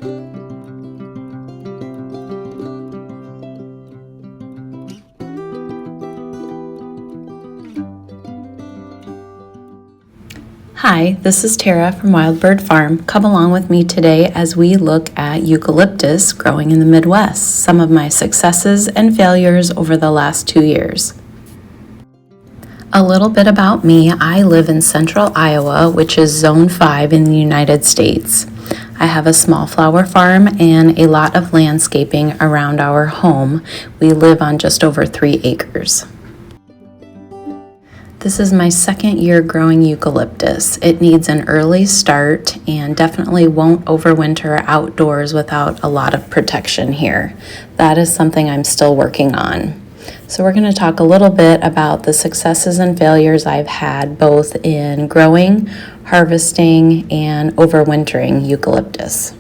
Hi, this is Tara from Wild Bird Farm. Come along with me today as we look at eucalyptus growing in the Midwest, some of my successes and failures over the last 2 years. A little bit about me. I live in central Iowa, which is Zone 5 in the United States. I have a small flower farm and a lot of landscaping around our home. We live on just over 3 acres. This is my second year growing eucalyptus. It needs an early start and definitely won't overwinter outdoors without a lot of protection here. That is something I'm still working on. So we're going to talk a little bit about the successes and failures I've had both in growing, harvesting, and overwintering eucalyptus.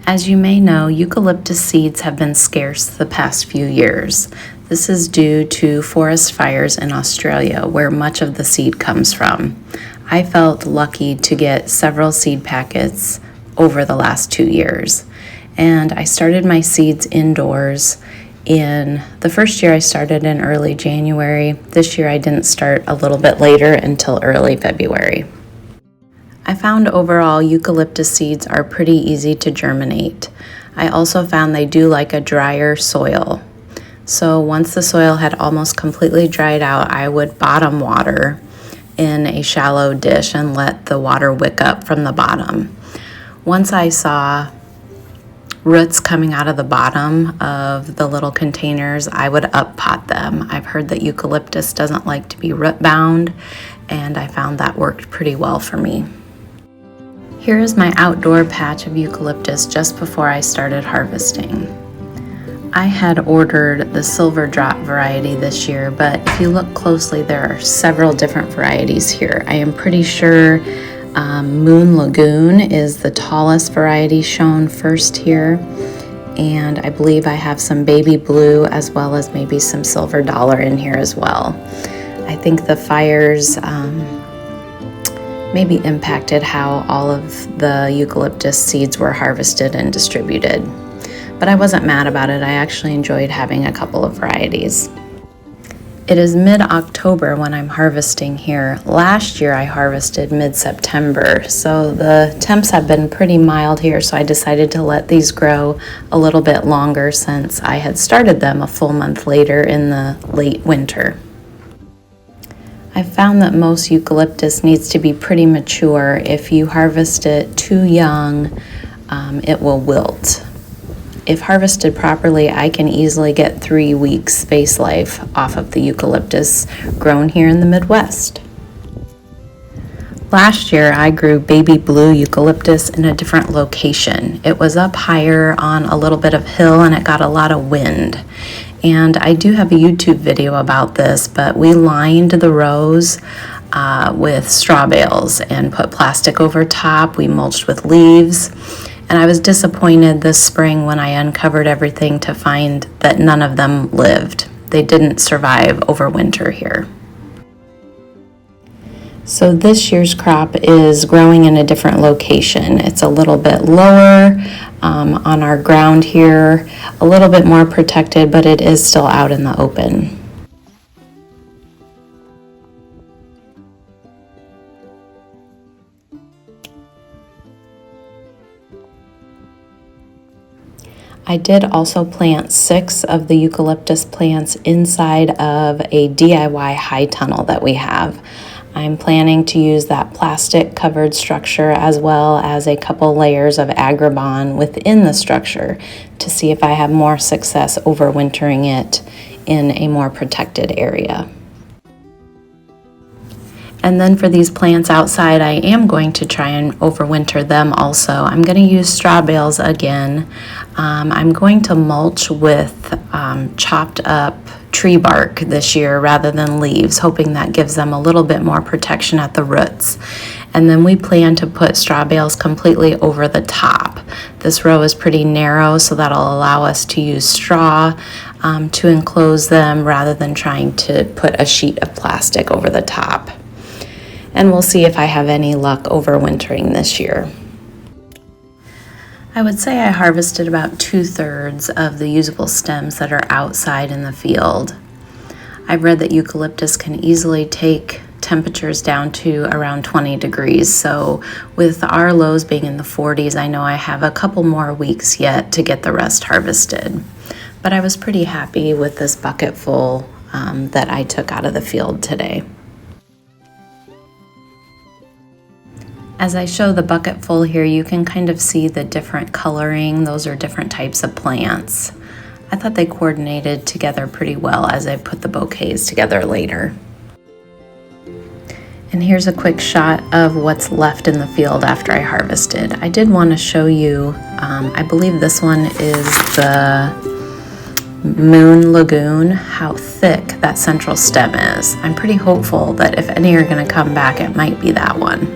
As you may know, eucalyptus seeds have been scarce the past few years. This is due to forest fires in Australia, where much of the seed comes from. I felt lucky to get several seed packets over the last 2 years. And I started my seeds indoors. In the first year I started in early January. This year I didn't start a little bit later until early February. I found overall eucalyptus seeds are pretty easy to germinate. I also found they do like a drier soil. So once the soil had almost completely dried out, I would bottom water in a shallow dish and let the water wick up from the bottom. Once I saw roots coming out of the bottom of the little containers, I would up pot them. I've heard that eucalyptus doesn't like to be root bound, and I found that worked pretty well for me. Here is my outdoor patch of eucalyptus just before I started harvesting. I had ordered the silver drop variety this year, but if you look closely, there are several different varieties here. I am pretty sure Moon Lagoon is the tallest variety shown first here, and I believe I have some baby blue as well as maybe some silver dollar in here as well. I think the fires maybe impacted how all of the eucalyptus seeds were harvested and distributed. But I wasn't mad about it. I actually enjoyed having a couple of varieties. It is mid-October when I'm harvesting here. Last year I harvested mid-September, so the temps have been pretty mild here, so I decided to let these grow a little bit longer since I had started them a full month later in the late winter. I found that most eucalyptus needs to be pretty mature. If you harvest it too young, it will wilt. If harvested properly, I can easily get 3 weeks space life off of the eucalyptus grown here in the Midwest. Last year, I grew baby blue eucalyptus in a different location. It was up higher on a little bit of hill and it got a lot of wind. And I do have a YouTube video about this, but we lined the rows with straw bales and put plastic over top. We mulched with leaves. And I was disappointed this spring when I uncovered everything to find that none of them lived. They didn't survive over winter here. So this year's crop is growing in a different location. It's a little bit lower on our ground here, a little bit more protected, but it is still out in the open. I did also plant 6 of the eucalyptus plants inside of a DIY high tunnel that we have. I'm planning to use that plastic covered structure as well as a couple layers of agribon within the structure to see if I have more success overwintering it in a more protected area. And then for these plants outside, I am going to try and overwinter them also. I'm going to use straw bales again. I'm going to mulch with chopped up tree bark this year rather than leaves, hoping that gives them a little bit more protection at the roots. And then we plan to put straw bales completely over the top. This row is pretty narrow, so that'll allow us to use straw to enclose them rather than trying to put a sheet of plastic over the top. And we'll see if I have any luck overwintering this year. I would say I harvested about 2/3 of the usable stems that are outside in the field. I've read that eucalyptus can easily take temperatures down to around 20 degrees, so with our lows being in the 40s, I know I have a couple more weeks yet to get the rest harvested. But I was pretty happy with this bucket full that I took out of the field today. As I show the bucket full here, you can kind of see the different coloring. Those are different types of plants. I thought they coordinated together pretty well as I put the bouquets together later. And here's a quick shot of what's left in the field after I harvested. I did want to show you, I believe this one is the Moon Lagoon, how thick that central stem is. I'm pretty hopeful that if any are going to come back, it might be that one.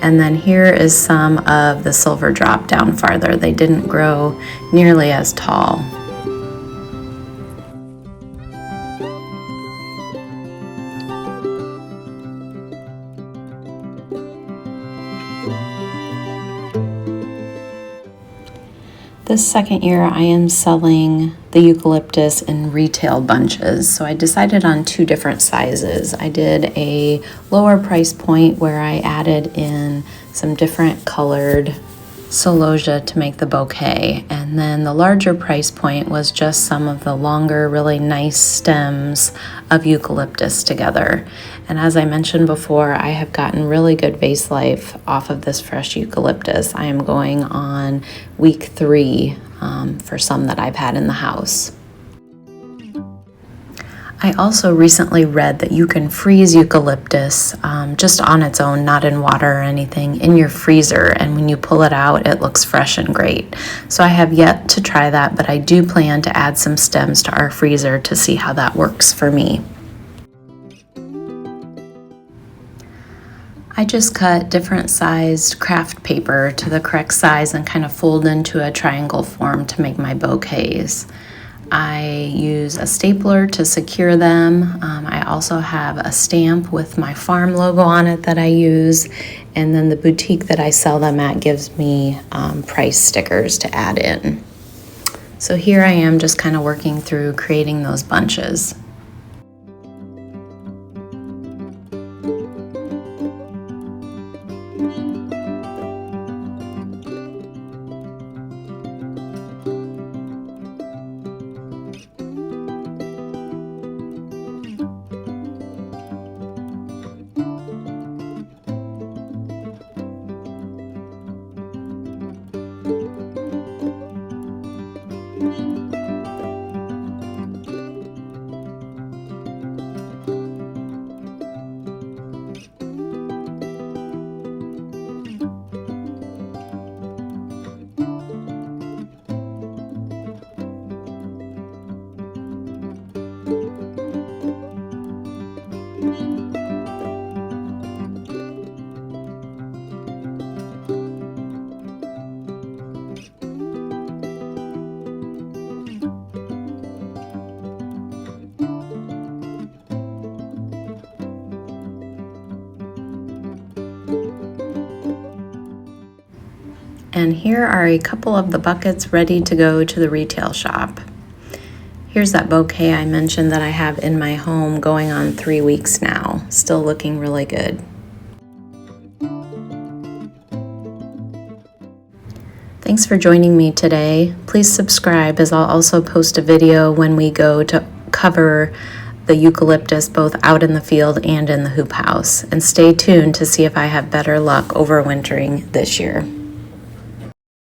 And then here is some of the silver drop down farther. They didn't grow nearly as tall. This second year I am selling the eucalyptus in retail bunches, so I decided on 2 different sizes. I did a lower price point where I added in some different colored celosia to make the bouquet, and then the larger price point was just some of the longer, really nice stems of eucalyptus together. And as I mentioned before, I have gotten really good vase life off of this fresh eucalyptus. I am going on week 3 for some that I've had in the house. I also recently read that you can freeze eucalyptus just on its own, not in water or anything, in your freezer, and when you pull it out, it looks fresh and great. So I have yet to try that, but I do plan to add some stems to our freezer to see how that works for me. I just cut different sized craft paper to the correct size and kind of fold into a triangle form to make my bouquets. I use a stapler to secure them. I also have a stamp with my farm logo on it that I use, and then the boutique that I sell them at gives me price stickers to add in. So here I am just kind of working through creating those bunches. And here are a couple of the buckets ready to go to the retail shop. Here's that bouquet I mentioned that I have in my home going on 3 weeks now. Still looking really good. Thanks for joining me today. Please subscribe, as I'll also post a video when we go to cover the eucalyptus both out in the field and in the hoop house. And stay tuned to see if I have better luck overwintering this year.